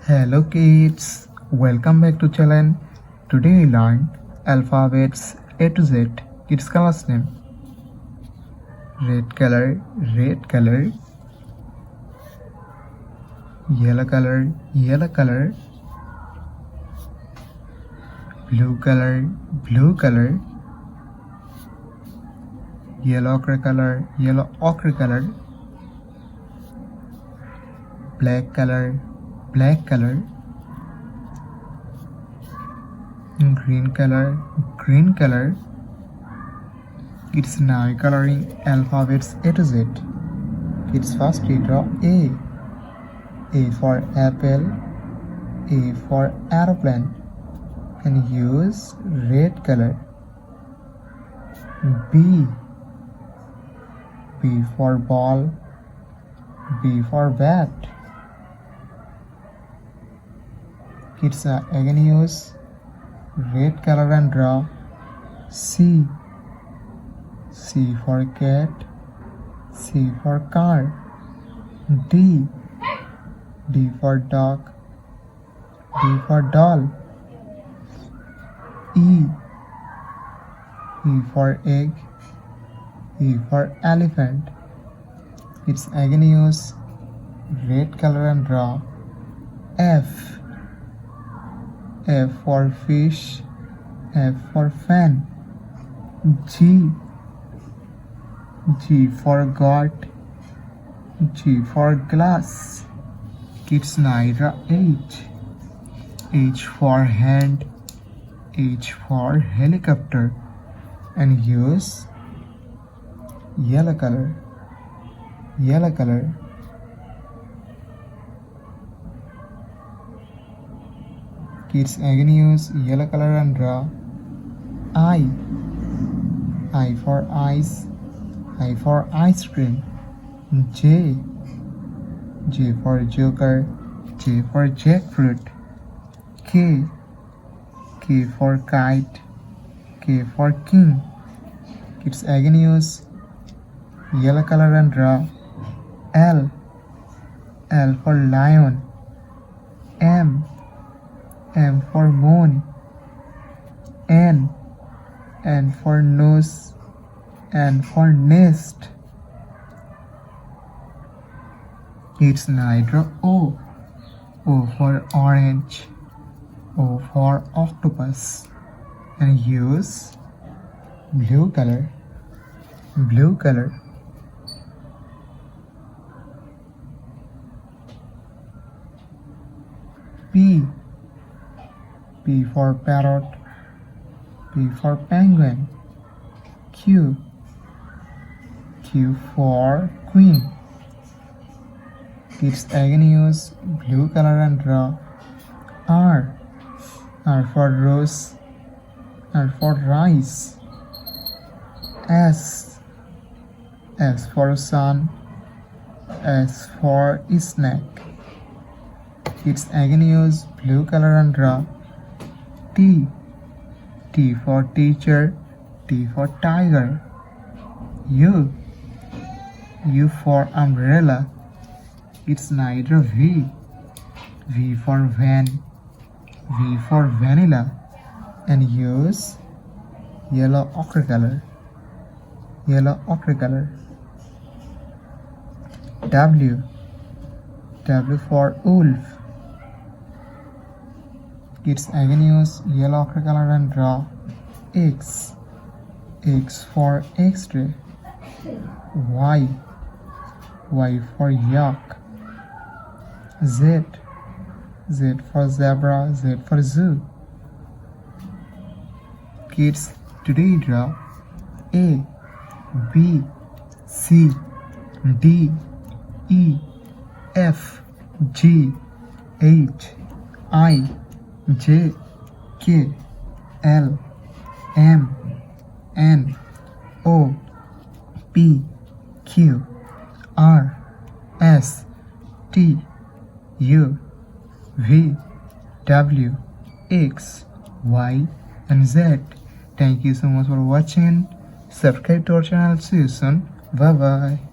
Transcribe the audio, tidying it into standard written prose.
Hello kids, welcome back to channel. Today we learn alphabets A to Z. Kids class name: red color, yellow color, blue color, yellow ochre color, black color, green color. It's now coloring alphabets A to Z. It's first we draw A for apple, A for aeroplane, and use red color. B for ball, B for bat. Kids again use red color and draw C for cat, C for car. D for dog, D for doll. E for egg, E for elephant. Kids again use red color and draw F for fish, F for fan. G for goat, G for glass. Kids now draw H for hand, H for helicopter, and use yellow color. Kids again use yellow color and draw I for ice, I for ice cream. J for joker, J for jackfruit. K for kite, K for king. Kids again use yellow color and draw L for lion. M for moon. N for nose, N for nest. It's now draw O for orange, O for octopus, and use blue color. P for parrot, P for penguin. Q for queen. Kids again use blue color and draw R for rose, R for rice. S for sun, S for snack. Kids again use blue color and draw T for teacher, T for tiger. U for umbrella. It's neither V for van, V for vanilla, and use yellow ochre color. W for wolf. Kids again use yellow ochre color and draw X for X-ray. Y for yak. Z for zebra, Z for zoo. Kids today draw A, B, C, D, E, F, G, H, I, J, K, L, M, N, O, P, Q, R, S, T, U, V, W, X, Y, and Z. Thank you so much for watching. Subscribe to our channel. See you soon. Bye bye.